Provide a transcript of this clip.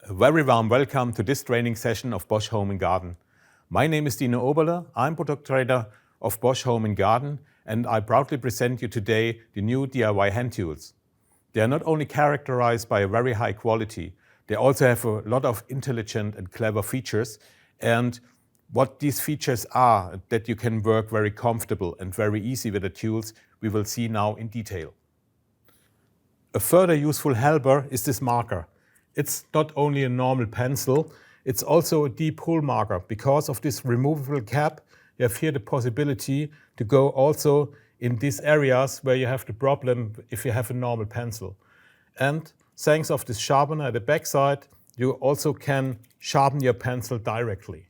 A very warm welcome to this training session of Bosch Home and Garden. My name is Dino. I'm product trainer of Bosch Home and Garden, and I proudly present you today the new DIY hand tools. They are not only characterized by a very high quality, they also have a lot of intelligent and clever features. And what these features are, that you can work very comfortable and very easy with the tools, we will see now in detail. A further useful helper is this marker. It's not only a normal pencil, it's also a deep hole marker. Because of this removable cap, you have here the possibility to go also in these areas where you have the problem if you have a normal pencil. And thanks of this sharpener at the back side, you also can sharpen your pencil directly.